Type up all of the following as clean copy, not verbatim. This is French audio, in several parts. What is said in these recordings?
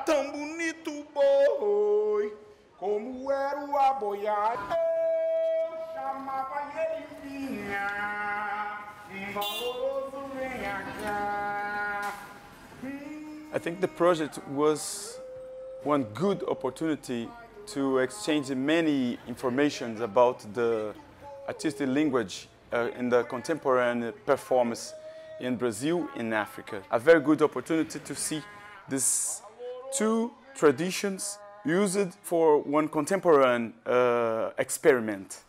tão bonito boi, como era o aboiado. Eu chamava ele vinha, valoroso venha cá. I think the project was one good opportunity to exchange many informations about the artistic language in the contemporary performance in Brazil and Africa. A very good opportunity to see these two traditions used for one contemporary experiment.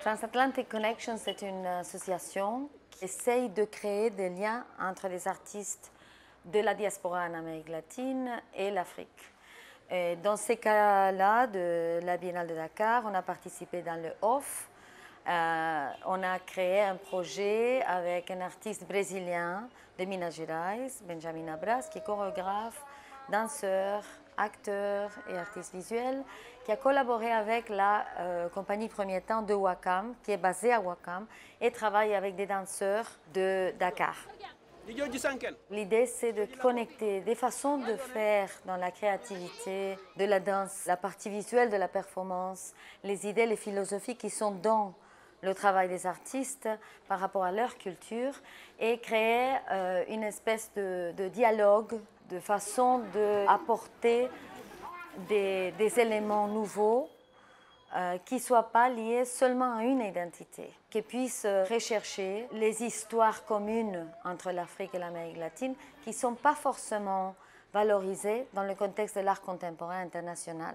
Transatlantic Connections, c'est une association qui essaye de créer des liens entre les artistes de la diaspora en Amérique latine et l'Afrique. Dans ces cas-là, de la Biennale de Dakar, on a participé dans le OFF. On a créé un projet avec un artiste brésilien de Minas Gerais, Benjamin Abras, qui est chorégraphe, danseur, acteur et artiste visuel, qui a collaboré avec la compagnie Premier Temps de Ouakam, qui est basée à Ouakam, et travaille avec des danseurs de Dakar. L'idée, c'est de connecter des façons de faire dans la créativité de la danse, la partie visuelle de la performance, les idées, les philosophies qui sont dans le travail des artistes par rapport à leur culture, et créer une espèce de dialogue, de façon d'apporter des éléments nouveaux qui ne soient pas liés seulement à une identité, qui puissent rechercher les histoires communes entre l'Afrique et l'Amérique latine qui ne sont pas forcément valorisées dans le contexte de l'art contemporain international.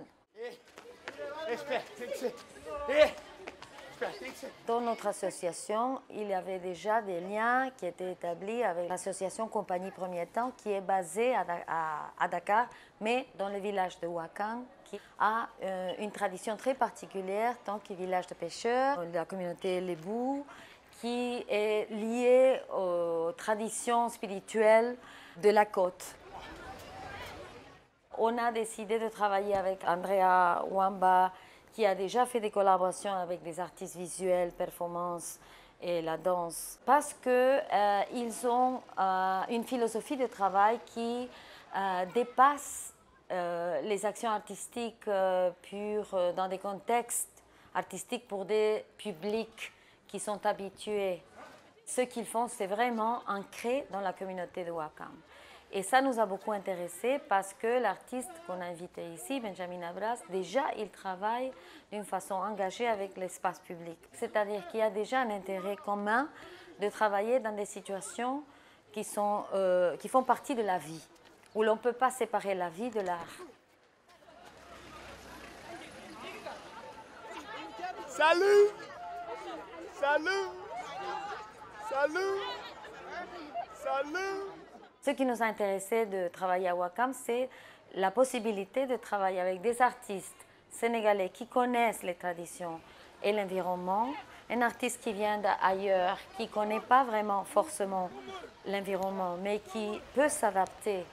Dans notre association, il y avait déjà des liens qui étaient établis avec l'association Compagnie Premier Temps qui est basée à Dakar, mais dans le village de Ouakam, qui a une tradition très particulière, tant que village de pêcheurs, la communauté Lébou, qui est liée aux traditions spirituelles de la côte. On a décidé de travailler avec Andrea Wamba, qui a déjà fait des collaborations avec des artistes visuels, performance et la danse, parce qu'ils ont une philosophie de travail qui dépasse les actions artistiques pures dans des contextes artistiques pour des publics qui sont habitués. Ce qu'ils font, c'est vraiment ancré dans la communauté de Ouakam. Et ça nous a beaucoup intéressés parce que l'artiste qu'on a invité ici, Benjamin Abras, déjà il travaille d'une façon engagée avec l'espace public. C'est-à-dire qu'il y a déjà un intérêt commun de travailler dans des situations qui font partie de la vie, où l'on ne peut pas séparer la vie de l'art. Salut! Salut! Salut! Salut! Ce qui nous a intéressé de travailler à Ouakam, c'est la possibilité de travailler avec des artistes sénégalais qui connaissent les traditions et l'environnement, un artiste qui vient d'ailleurs, qui ne connaît pas vraiment forcément l'environnement, mais qui peut s'adapter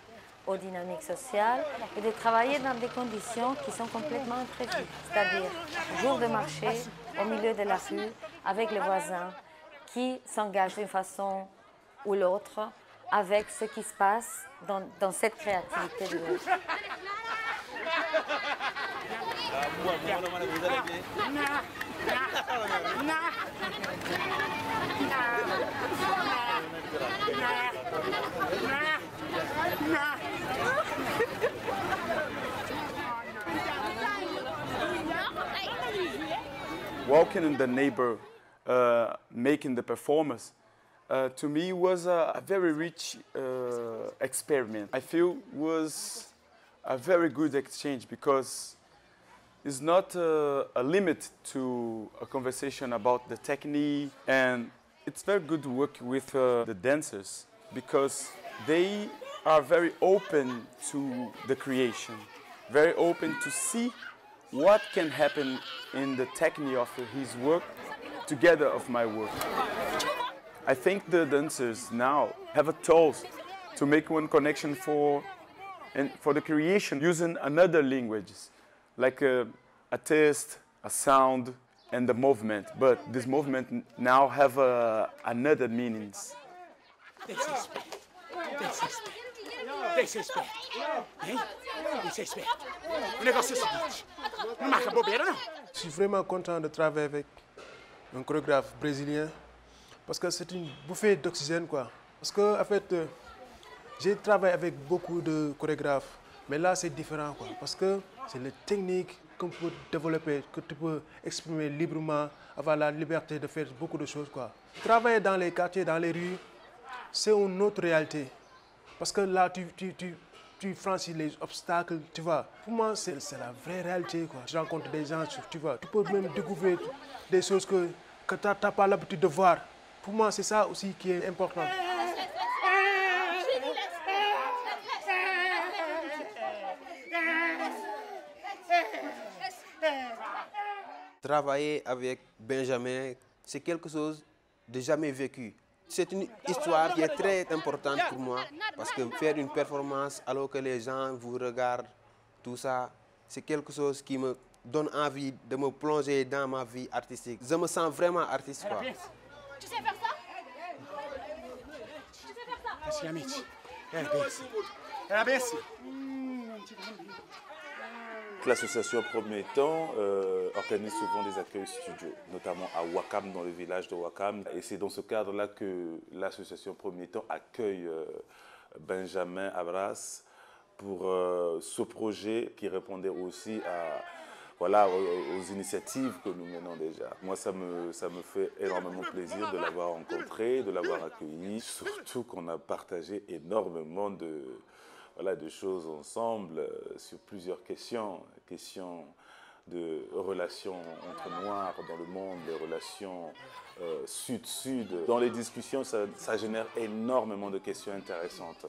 aux dynamiques sociales et de travailler dans des conditions qui sont complètement imprévues, c'est-à-dire jour de marché, au milieu de la rue, avec les voisins, qui s'engagent d'une façon ou l'autre avec ce qui se passe dans cette créativité de l'autre. Walking in the neighbor, making the performance, to me was a very rich experiment. I feel was a very good exchange because it's not a limit to a conversation about the technique, and it's very good to work with the dancers because they are very open to the creation, very open to see what can happen in the technique of his work together of my work. I think the dancers now have a tool to make one connection for the creation using another language, like a taste, a sound, and the movement, but this movement now have another meanings. Desesperado. Desesperado. Hein? Desesperado. O negócio é o seguinte. Não marca bobeira, não. Je suis vraiment content de travailler avec un chorégraphe brésilien parce que c'est une bouffée d'oxygène, quoi. Parce que, en fait, j'ai travaillé avec beaucoup de chorégraphes, mais là, c'est différent, quoi. Parce que c'est les techniques qu'on peut développer, que tu peux exprimer librement, avoir la liberté de faire beaucoup de choses, quoi. Travailler dans les quartiers, dans les rues, c'est une autre réalité. Parce que là, tu franchis les obstacles, tu vois. Pour moi, c'est la vraie réalité, quoi. Je rencontre des gens, tu vois. Tu peux même découvrir des choses que tu n'as pas l'habitude de voir. Pour moi, c'est ça aussi qui est important. Travailler avec Benjamin, c'est quelque chose de jamais vécu. C'est une histoire qui est très importante pour moi parce que faire une performance alors que les gens vous regardent, tout ça, c'est quelque chose qui me donne envie de me plonger dans ma vie artistique. Je me sens vraiment artiste, quoi. Tu sais faire ça? Tu sais faire ça? Praticamente. Era bem assim. Era bem assim. L'association Premier Temps organise souvent des accueils studio, notamment à Ouakam, dans le village de Ouakam. Et c'est dans ce cadre-là que l'association Premier Temps accueille Benjamin Abras pour ce projet qui répondait aussi aux initiatives que nous menons déjà. Moi, ça me fait énormément plaisir de l'avoir rencontré, de l'avoir accueilli, surtout qu'on a partagé énormément de choses ensemble sur plusieurs questions de relations entre Noirs dans le monde, des relations Sud-Sud. Dans les discussions, ça génère énormément de questions intéressantes.